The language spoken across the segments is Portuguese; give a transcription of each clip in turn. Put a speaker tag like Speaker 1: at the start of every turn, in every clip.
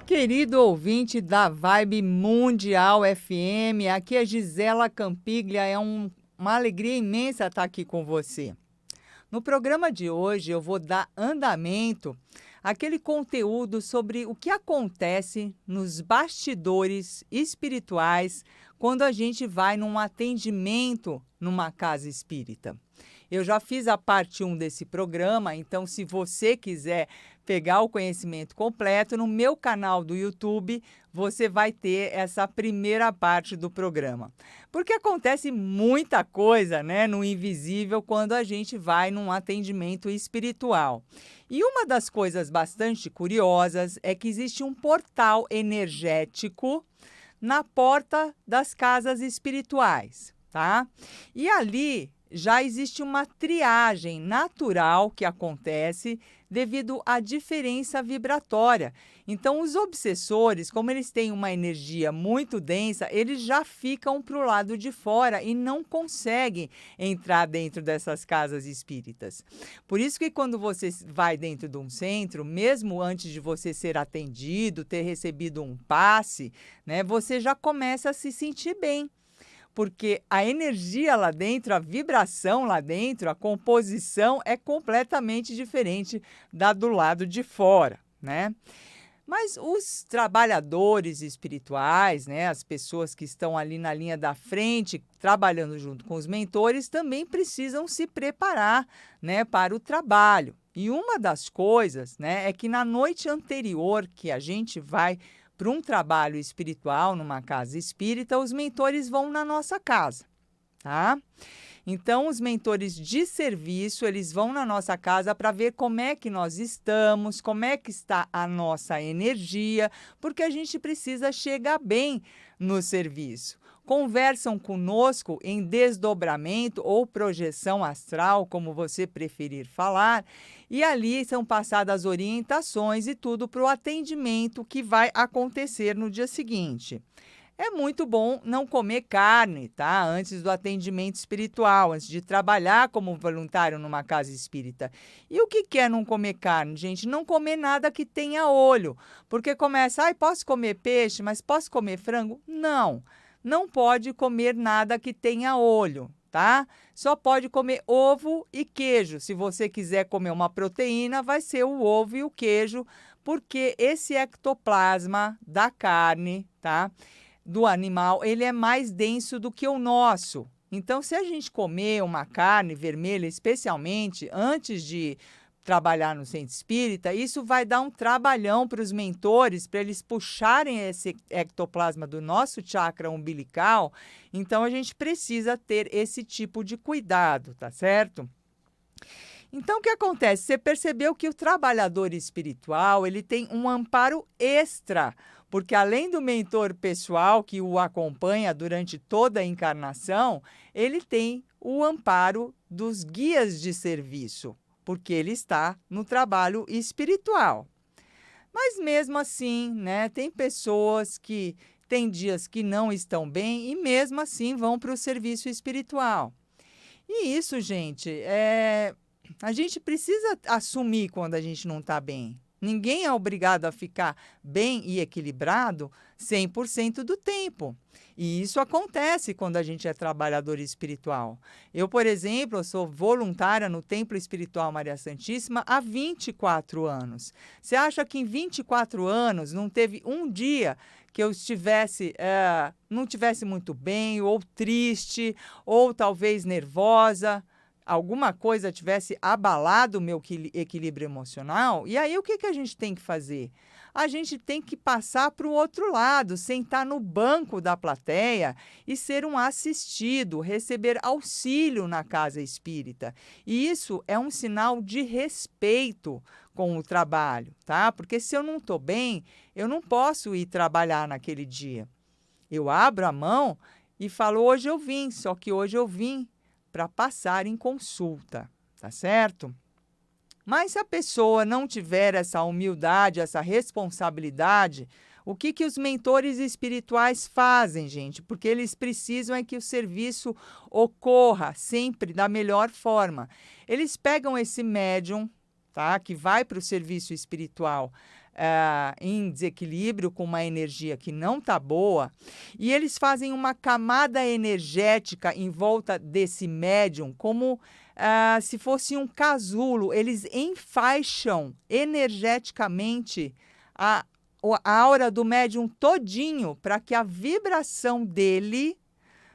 Speaker 1: Querido ouvinte da Vibe Mundial FM, aqui é Gisela Campiglia, uma alegria imensa estar aqui com você. No programa de hoje eu vou dar andamento àquele conteúdo sobre o que acontece nos bastidores espirituais quando a gente vai num atendimento numa casa espírita. Eu já fiz a parte 1 desse programa, então se você quiser pegar o conhecimento completo, no meu canal do YouTube, você vai ter essa primeira parte do programa. Porque acontece muita coisa, né, no invisível quando a gente vai num atendimento espiritual. E uma das coisas bastante curiosas é que existe um portal energético na porta das casas espirituais, tá? E ali já existe uma triagem natural que acontece devido à diferença vibratória. Então, os obsessores, como eles têm uma energia muito densa, eles já ficam para o lado de fora e não conseguem entrar dentro dessas casas espíritas. Por isso que quando você vai dentro de um centro, mesmo antes de você ser atendido, ter recebido um passe, né, você já começa a se sentir bem. Porque a energia lá dentro, a vibração lá dentro, a composição é completamente diferente da do lado de fora, né? Mas os trabalhadores espirituais, né, as pessoas que estão ali na linha da frente, trabalhando junto com os mentores, também precisam se preparar, né, para o trabalho. E uma das coisas, né, é que na noite anterior que a gente vai para um trabalho espiritual numa casa espírita, os mentores vão na nossa casa, tá? Então, os mentores de serviço, eles vão na nossa casa para ver como é que nós estamos, como é que está a nossa energia, porque a gente precisa chegar bem no serviço. Conversam conosco em desdobramento ou projeção astral, como você preferir falar, e ali são passadas orientações e tudo para o atendimento que vai acontecer no dia seguinte. É muito bom não comer carne, tá? Antes do atendimento espiritual, antes de trabalhar como voluntário numa casa espírita. E o que é não comer carne, gente? Não comer nada que tenha olho. Porque começa, posso comer peixe, mas posso comer frango? Não, não pode comer nada que tenha olho, tá? Só pode comer ovo e queijo. Se você quiser comer uma proteína, vai ser o ovo e o queijo, porque esse ectoplasma da carne, tá? Do animal, ele é mais denso do que o nosso. Então, se a gente comer uma carne vermelha, especialmente antes de trabalhar no centro espírita, isso vai dar um trabalhão para os mentores, para eles puxarem esse ectoplasma do nosso chakra umbilical. Então, a gente precisa ter esse tipo de cuidado, tá certo? Então, o que acontece? Você percebeu que o trabalhador espiritual, ele tem um amparo extra, porque além do mentor pessoal que o acompanha durante toda a encarnação, ele tem o amparo dos guias de serviço, porque ele está no trabalho espiritual. Mas mesmo assim, né, tem pessoas que têm dias que não estão bem e mesmo assim vão para o serviço espiritual. E isso, gente, a gente precisa assumir quando a gente não está bem. Ninguém é obrigado a ficar bem e equilibrado 100% do tempo. E isso acontece quando a gente é trabalhador espiritual. Eu, por exemplo, sou voluntária no Templo Espiritual Maria Santíssima há 24 anos. Você acha que em 24 anos não teve um dia que eu não estivesse muito bem, ou triste, ou talvez nervosa? Alguma coisa tivesse abalado o meu equilíbrio emocional, e aí o que a gente tem que fazer? A gente tem que passar para o outro lado, sentar no banco da plateia e ser um assistido, receber auxílio na casa espírita. E isso é um sinal de respeito com o trabalho, tá? Porque se eu não estou bem, eu não posso ir trabalhar naquele dia. Eu abro a mão e falo, hoje eu vim, só que hoje eu vim para passar em consulta, tá certo? Mas se a pessoa não tiver essa humildade, essa responsabilidade, o que os mentores espirituais fazem, gente? Porque eles precisam é que o serviço ocorra sempre da melhor forma. Eles pegam esse médium, tá? Que vai para o serviço espiritual em desequilíbrio, com uma energia que não está boa, e eles fazem uma camada energética em volta desse médium, como se fosse um casulo. Eles enfaixam energeticamente a aura do médium todinho, para que a vibração dele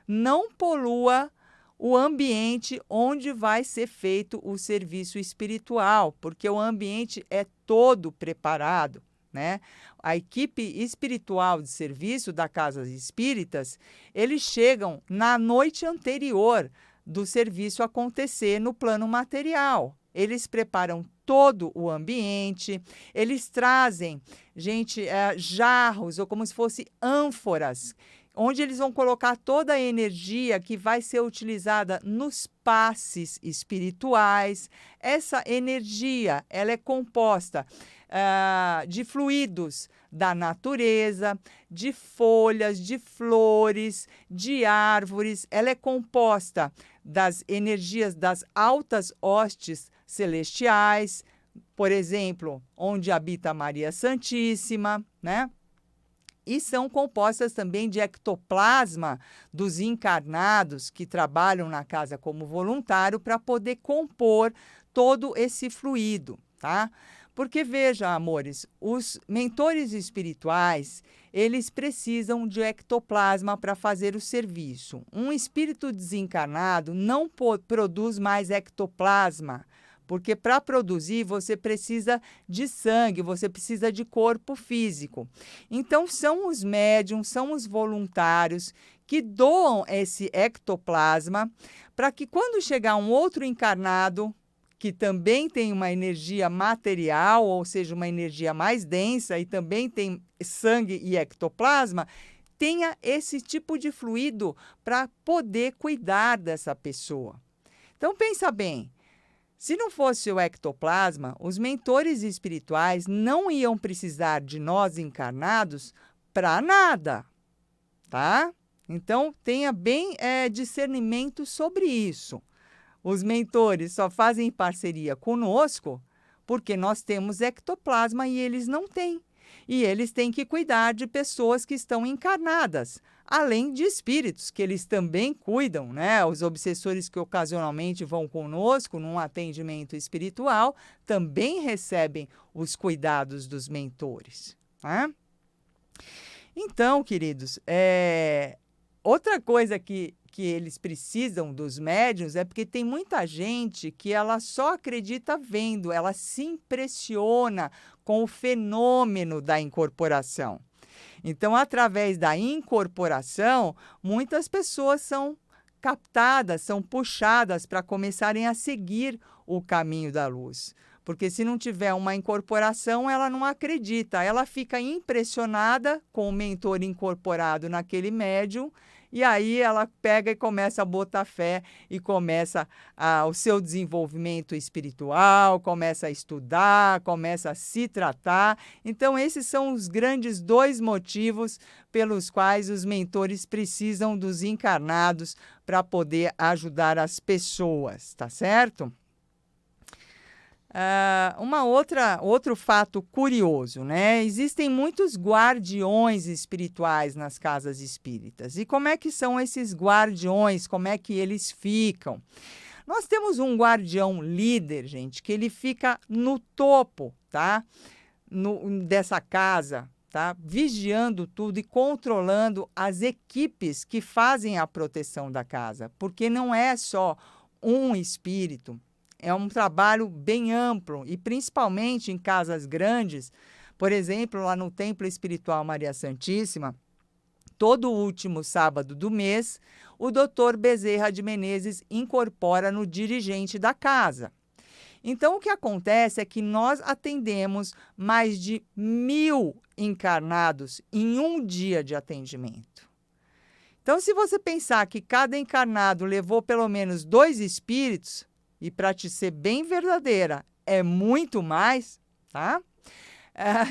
Speaker 1: não polua o ambiente onde vai ser feito o serviço espiritual, porque o ambiente é todo preparado, né? A equipe espiritual de serviço da Casa Espíritas, eles chegam na noite anterior do serviço acontecer no plano material. Eles preparam todo o ambiente, eles trazem, jarros, ou como se fossem ânforas, onde eles vão colocar toda a energia que vai ser utilizada nos passes espirituais. Essa energia, ela é composta de fluidos da natureza, de folhas, de flores, de árvores. Ela é composta das energias das altas hostes celestiais, por exemplo, onde habita Maria Santíssima, né? E são compostas também de ectoplasma dos encarnados que trabalham na casa como voluntário, para poder compor todo esse fluido, tá? Porque, veja, amores, os mentores espirituais, eles precisam de ectoplasma para fazer o serviço. Um espírito desencarnado não produz mais ectoplasma, porque para produzir você precisa de sangue, você precisa de corpo físico. Então, são os médiums, são os voluntários que doam esse ectoplasma, para que quando chegar um outro encarnado, que também tem uma energia material, ou seja, uma energia mais densa, e também tem sangue e ectoplasma, tenha esse tipo de fluido para poder cuidar dessa pessoa. Então, pensa bem. Se não fosse o ectoplasma, os mentores espirituais não iam precisar de nós encarnados para nada, tá? Então, tenha bem discernimento sobre isso. Os mentores só fazem parceria conosco porque nós temos ectoplasma e eles não têm. E eles têm que cuidar de pessoas que estão encarnadas, além de espíritos, que eles também cuidam, né? Os obsessores que ocasionalmente vão conosco num atendimento espiritual também recebem os cuidados dos mentores, né? Então, queridos, outra coisa que eles precisam dos médiuns é porque tem muita gente que ela só acredita vendo, ela se impressiona com o fenômeno da incorporação. Então, através da incorporação, muitas pessoas são captadas, são puxadas para começarem a seguir o caminho da luz. Porque se não tiver uma incorporação, ela não acredita, ela fica impressionada com o mentor incorporado naquele médium, e aí ela pega e começa a botar fé e começa o seu desenvolvimento espiritual, começa a estudar, começa a se tratar. Então, esses são os grandes dois motivos pelos quais os mentores precisam dos encarnados para poder ajudar as pessoas, tá certo? Outro fato curioso, né? Existem muitos guardiões espirituais nas casas espíritas. E como é que são esses guardiões? Como é que eles ficam? Nós temos um guardião líder, gente, que ele fica no topo, tá? Dessa casa, tá? Vigiando tudo e controlando as equipes que fazem a proteção da casa. Porque não é só um espírito. É um trabalho bem amplo e principalmente em casas grandes. Por exemplo, lá no Templo Espiritual Maria Santíssima, todo último sábado do mês, o Dr. Bezerra de Menezes incorpora no dirigente da casa. Então, o que acontece é que nós atendemos mais de 1.000 encarnados em um dia de atendimento. Então, se você pensar que cada encarnado levou pelo menos 2 espíritos, e para te ser bem verdadeira, é muito mais, tá?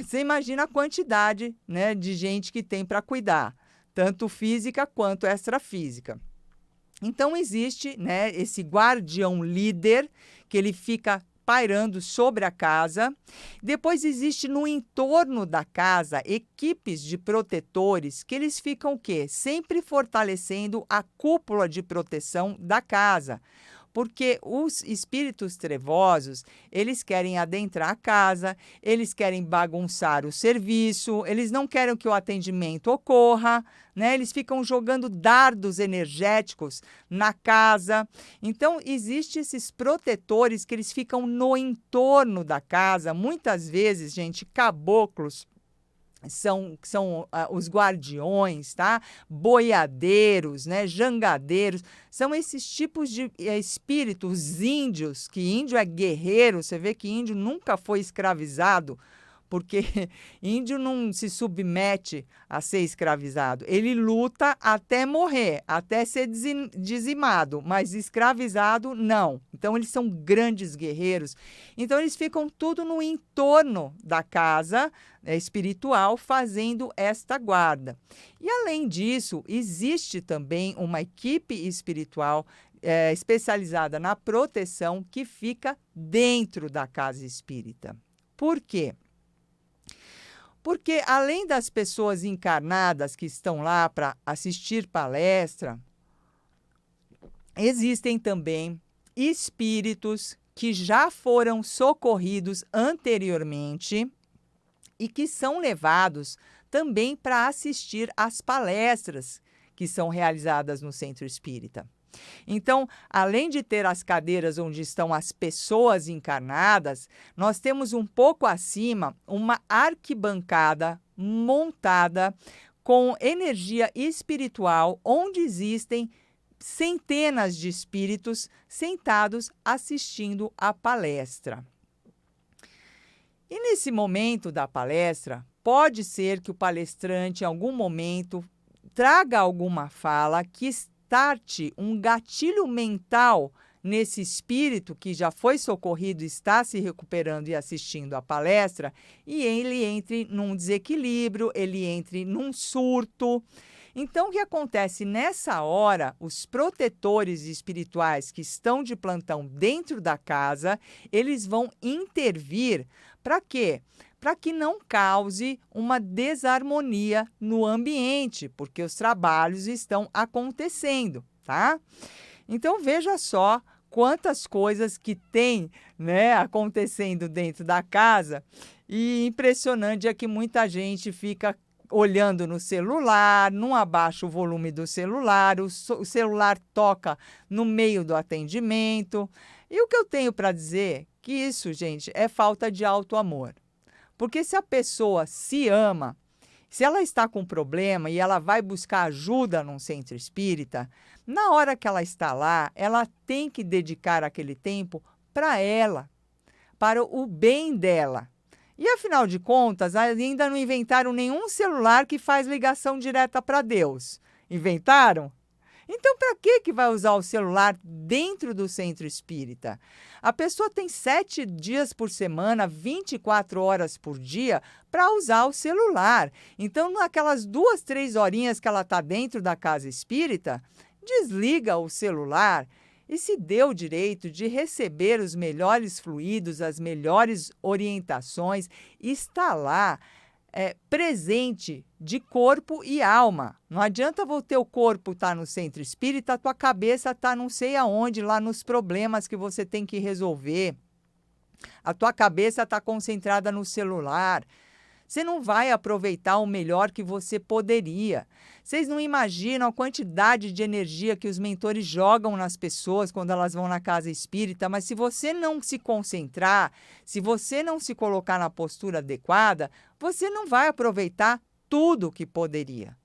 Speaker 1: Você imagina a quantidade, né, de gente que tem para cuidar, tanto física quanto extrafísica. Então, existe, né, esse guardião líder, que ele fica pairando sobre a casa. Depois existe no entorno da casa equipes de protetores que eles ficam o quê? Sempre fortalecendo a cúpula de proteção da casa. Porque os espíritos trevosos, eles querem adentrar a casa, eles querem bagunçar o serviço, eles não querem que o atendimento ocorra, né? Eles ficam jogando dardos energéticos na casa. Então, existem esses protetores que eles ficam no entorno da casa. Muitas vezes, gente, caboclos são os guardiões, tá? Boiadeiros, né? Jangadeiros, são esses tipos de espíritos índios, que índio é guerreiro, você vê que índio nunca foi escravizado, porque índio não se submete a ser escravizado. Ele luta até morrer, até ser dizimado, mas escravizado, não. Então, eles são grandes guerreiros. Então, eles ficam tudo no entorno da casa espiritual, fazendo esta guarda. E, além disso, existe também uma equipe espiritual especializada na proteção que fica dentro da casa espírita. Por quê? Porque, além das pessoas encarnadas que estão lá para assistir palestra, existem também espíritos que já foram socorridos anteriormente e que são levados também para assistir às palestras que são realizadas no Centro Espírita. Então, além de ter as cadeiras onde estão as pessoas encarnadas, nós temos um pouco acima uma arquibancada montada com energia espiritual, onde existem centenas de espíritos sentados assistindo à palestra. E nesse momento da palestra, pode ser que o palestrante, em algum momento, traga alguma fala que starte um gatilho mental nesse espírito que já foi socorrido, está se recuperando e assistindo à palestra, e ele entre num desequilíbrio, ele entre num surto. Então, o que acontece nessa hora? Os protetores espirituais que estão de plantão dentro da casa, eles vão intervir para quê? Para que não cause uma desarmonia no ambiente, porque os trabalhos estão acontecendo, tá? Então, veja só quantas coisas que tem, né, acontecendo dentro da casa, e impressionante é que muita gente fica olhando no celular, não abaixa o volume do celular, o celular toca no meio do atendimento. E o que eu tenho para dizer que isso, gente, é falta de auto-amor. Porque se a pessoa se ama, se ela está com problema e ela vai buscar ajuda num centro espírita, na hora que ela está lá, ela tem que dedicar aquele tempo para ela, para o bem dela. E, afinal de contas, ainda não inventaram nenhum celular que faz ligação direta para Deus. Inventaram? Então, para que vai usar o celular dentro do centro espírita? A pessoa tem 7 dias por semana, 24 horas por dia, para usar o celular. Então, naquelas 2, 3 horinhas que ela está dentro da casa espírita, desliga o celular e se dê o direito de receber os melhores fluidos, as melhores orientações, e está lá presente de corpo e alma. Não adianta o teu corpo estar no centro espírita, a tua cabeça está não sei aonde, lá nos problemas que você tem que resolver. A tua cabeça está concentrada no celular. Você não vai aproveitar o melhor que você poderia. Vocês não imaginam a quantidade de energia que os mentores jogam nas pessoas quando elas vão na casa espírita, mas se você não se concentrar, se você não se colocar na postura adequada, você não vai aproveitar tudo o que poderia.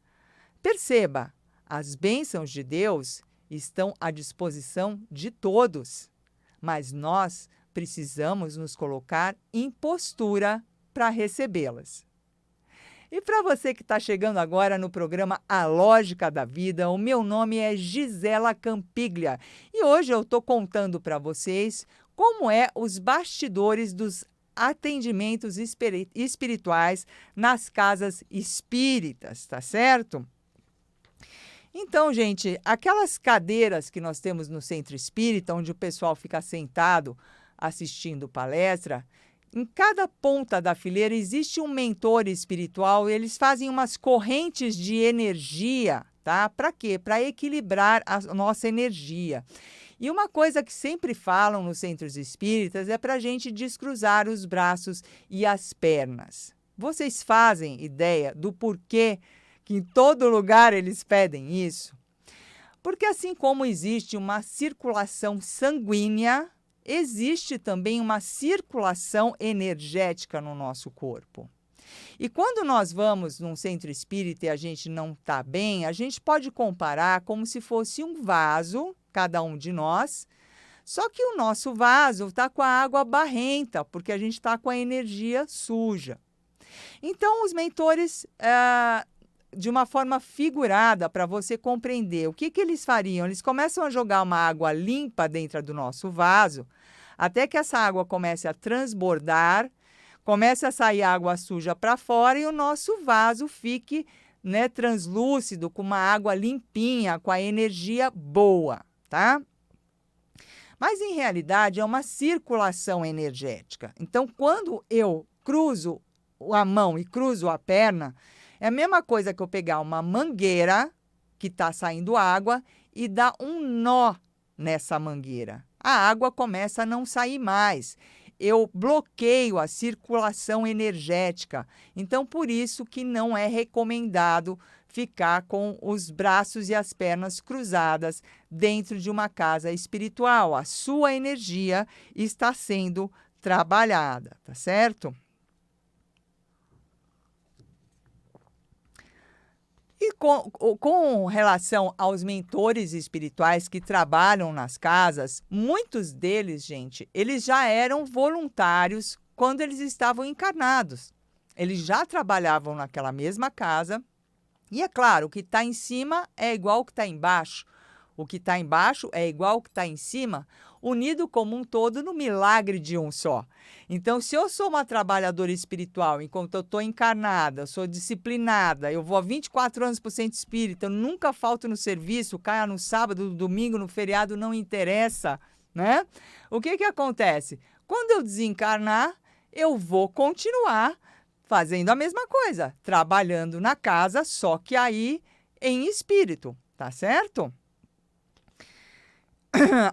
Speaker 1: Perceba, as bênçãos de Deus estão à disposição de todos, mas nós precisamos nos colocar em postura para recebê-las. E para você que está chegando agora no programa A Lógica da Vida, o meu nome é Gisela Campiglia e hoje eu estou contando para vocês como é os bastidores dos atendimentos espirituais nas casas espíritas, tá certo? Então, gente, aquelas cadeiras que nós temos no centro espírita, onde o pessoal fica sentado assistindo palestra, em cada ponta da fileira existe um mentor espiritual, eles fazem umas correntes de energia, tá? Para quê? Para equilibrar a nossa energia. E uma coisa que sempre falam nos centros espíritas é para a gente descruzar os braços e as pernas. Vocês fazem ideia do porquê que em todo lugar eles pedem isso? Porque assim como existe uma circulação sanguínea, existe também uma circulação energética no nosso corpo. E quando nós vamos num centro espírita e a gente não está bem, a gente pode comparar como se fosse um vaso, cada um de nós, só que o nosso vaso está com a água barrenta, porque a gente está com a energia suja. Então, os mentores, de uma forma figurada, para você compreender, o que eles fariam? Eles começam a jogar uma água limpa dentro do nosso vaso, até que essa água comece a transbordar, comece a sair água suja para fora e o nosso vaso fique, né, translúcido, com uma água limpinha, com a energia boa, tá? Mas, em realidade, é uma circulação energética. Então, quando eu cruzo a mão e cruzo a perna, é a mesma coisa que eu pegar uma mangueira que está saindo água e dar um nó nessa mangueira. A água começa a não sair mais. Eu bloqueio a circulação energética. Então, por isso que não é recomendado ficar com os braços e as pernas cruzadas dentro de uma casa espiritual. A sua energia está sendo trabalhada, tá certo? E com relação aos mentores espirituais que trabalham nas casas, muitos deles, gente, eles já eram voluntários quando eles estavam encarnados. Eles já trabalhavam naquela mesma casa. E é claro, o que está em cima é igual ao que está embaixo. O que está embaixo é igual ao que está em cima, unido como um todo no milagre de um só. Então, se eu sou uma trabalhadora espiritual, enquanto eu estou encarnada, eu sou disciplinada, eu vou há 24 anos para o centro espírita, eu nunca falto no serviço, caia no sábado, no domingo, no feriado, não interessa, né? O que acontece? Quando eu desencarnar, eu vou continuar fazendo a mesma coisa, trabalhando na casa, só que aí em espírito, tá certo?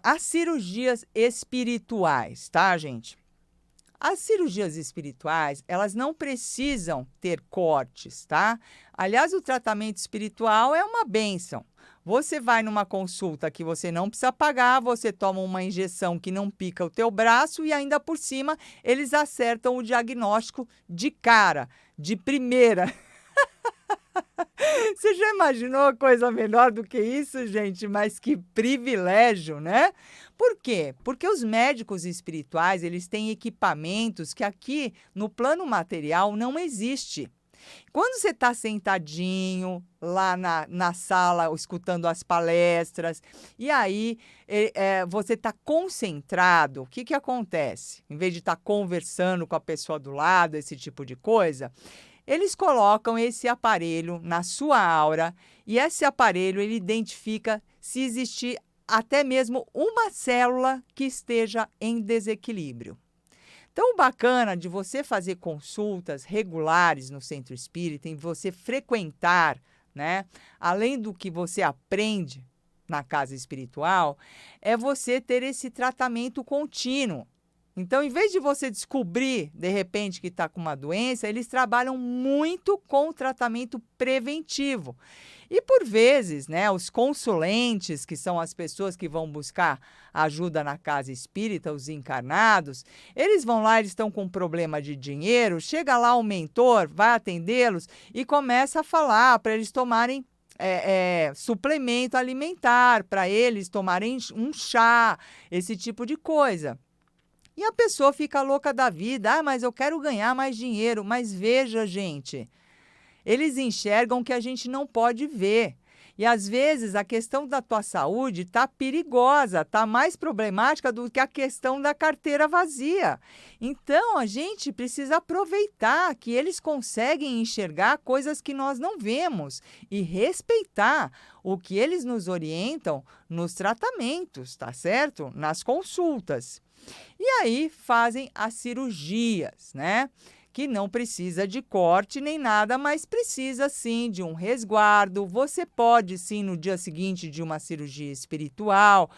Speaker 1: As cirurgias espirituais, tá, gente? As cirurgias espirituais, elas não precisam ter cortes, tá? Aliás, o tratamento espiritual é uma bênção. Você vai numa consulta que você não precisa pagar, você toma uma injeção que não pica o teu braço e ainda por cima eles acertam o diagnóstico de cara, de primeira. Você já imaginou coisa melhor do que isso, gente? Mas que privilégio, né? Por quê? Porque os médicos espirituais, eles têm equipamentos que aqui no plano material não existe. Quando você está sentadinho lá na sala, escutando as palestras, e aí você está concentrado, o que acontece? Em vez de estar conversando com a pessoa do lado, esse tipo de coisa, eles colocam esse aparelho na sua aura e esse aparelho ele identifica se existir até mesmo uma célula que esteja em desequilíbrio. Então, o bacana de você fazer consultas regulares no centro espírita, em você frequentar, né, além do que você aprende na casa espiritual, é você ter esse tratamento contínuo. Então, em vez de você descobrir, de repente, que está com uma doença, eles trabalham muito com o tratamento preventivo. E, por vezes, né, os consulentes, que são as pessoas que vão buscar ajuda na casa espírita, os encarnados, eles vão lá, eles estão com um problema de dinheiro, chega lá o mentor, vai atendê-los e começa a falar para eles tomarem suplemento alimentar, para eles tomarem um chá, esse tipo de coisa. E a pessoa fica louca da vida. Ah, mas eu quero ganhar mais dinheiro. Mas veja, gente, eles enxergam que a gente não pode ver. E, às vezes, a questão da tua saúde está perigosa, está mais problemática do que a questão da carteira vazia. Então, a gente precisa aproveitar que eles conseguem enxergar coisas que nós não vemos e respeitar o que eles nos orientam nos tratamentos, tá certo? Nas consultas. E aí fazem as cirurgias, né? Que não precisa de corte nem nada, mas precisa sim de um resguardo. Você pode sim, no dia seguinte de uma cirurgia espiritual,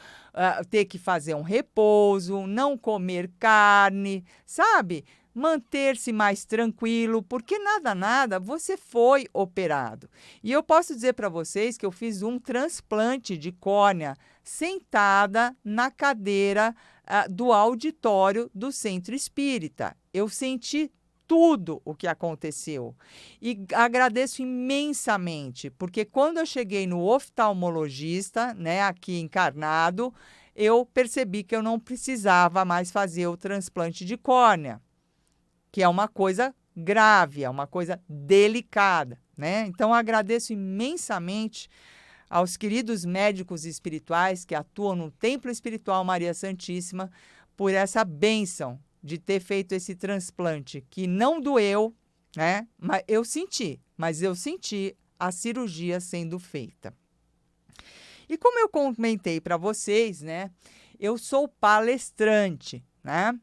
Speaker 1: ter que fazer um repouso, não comer carne, sabe? Manter-se mais tranquilo, porque nada, você foi operado. E eu posso dizer para vocês que eu fiz um transplante de córnea sentada na cadeira do auditório do Centro Espírita. Eu senti tudo o que aconteceu. E agradeço imensamente, porque quando eu cheguei no oftalmologista, né, aqui encarnado, eu percebi que eu não precisava mais fazer o transplante de córnea, que é uma coisa grave, é uma coisa delicada, né? Então, agradeço imensamente aos queridos médicos espirituais que atuam no Templo Espiritual Maria Santíssima por essa bênção de ter feito esse transplante, que não doeu, né? Mas eu senti a cirurgia sendo feita. E como eu comentei para vocês, né? Eu sou palestrante, né?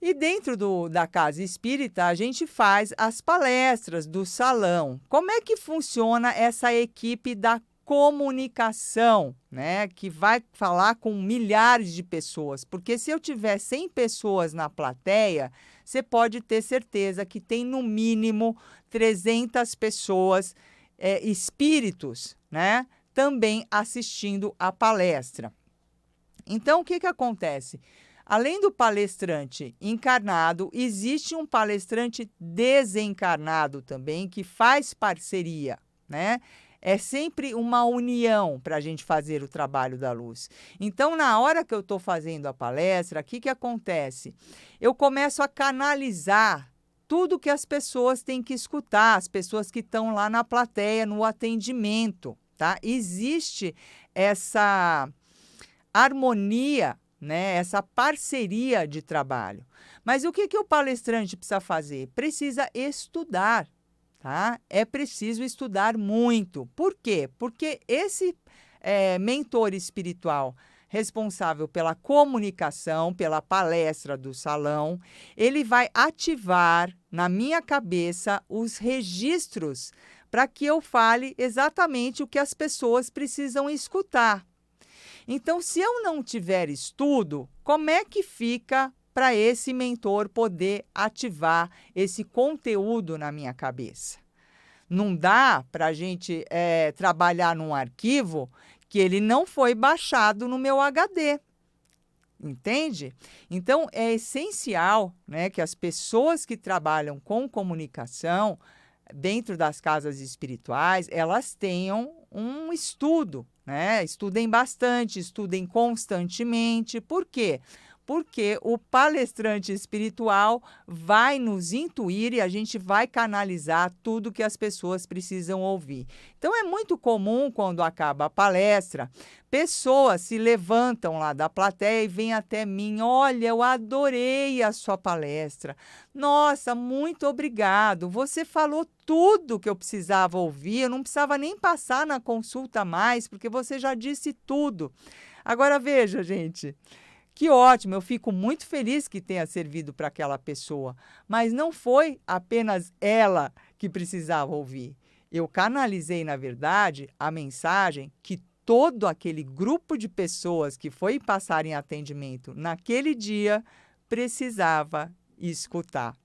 Speaker 1: E dentro da Casa Espírita, a gente faz as palestras do salão. Como é que funciona essa equipe da comunicação, né? Que vai falar com milhares de pessoas. Porque se eu tiver 100 pessoas na plateia, você pode ter certeza que tem no mínimo 300 pessoas, espíritos, né? Também assistindo a palestra. Então, o que acontece? Além do palestrante encarnado, existe um palestrante desencarnado também, que faz parceria, né? É sempre uma união para a gente fazer o trabalho da luz. Então, na hora que eu estou fazendo a palestra, o que acontece? Eu começo a canalizar tudo que as pessoas têm que escutar, as pessoas que estão lá na plateia, no atendimento, tá? Existe essa harmonia, né? Essa parceria de trabalho. Mas o que o palestrante precisa fazer? Precisa estudar, tá? É preciso estudar muito. Por quê? Porque esse mentor espiritual responsável pela comunicação, pela palestra do salão, ele vai ativar na minha cabeça os registros para que eu fale exatamente o que as pessoas precisam escutar. Então, se eu não tiver estudo, como é que fica para esse mentor poder ativar esse conteúdo na minha cabeça? Não dá para a gente trabalhar num arquivo que ele não foi baixado no meu HD. Entende? Então, é essencial, né, que as pessoas que trabalham com comunicação dentro das casas espirituais, elas tenham um estudo, né? Estudem bastante, estudem constantemente. Por quê? Porque o palestrante espiritual vai nos intuir e a gente vai canalizar tudo que as pessoas precisam ouvir. Então, é muito comum, quando acaba a palestra, pessoas se levantam lá da plateia e vêm até mim. Olha, eu adorei a sua palestra. Nossa, muito obrigado. Você falou tudo que eu precisava ouvir. Eu não precisava nem passar na consulta mais, porque você já disse tudo. Agora, veja, gente. Que ótimo, eu fico muito feliz que tenha servido para aquela pessoa, mas não foi apenas ela que precisava ouvir. Eu canalizei, na verdade, a mensagem que todo aquele grupo de pessoas que foi passar em atendimento naquele dia precisava escutar.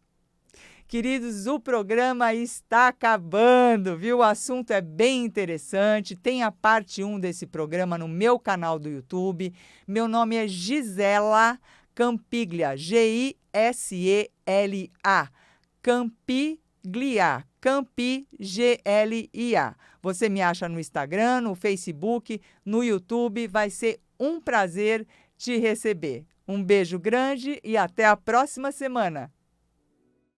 Speaker 1: Queridos, o programa está acabando, viu? O assunto é bem interessante. Tem a parte 1 desse programa no meu canal do YouTube. Meu nome é Gisela Campiglia, Gisela. Campiglia, Campiglia. Você me acha no Instagram, no Facebook, no YouTube. Vai ser um prazer te receber. Um beijo grande e até a próxima semana.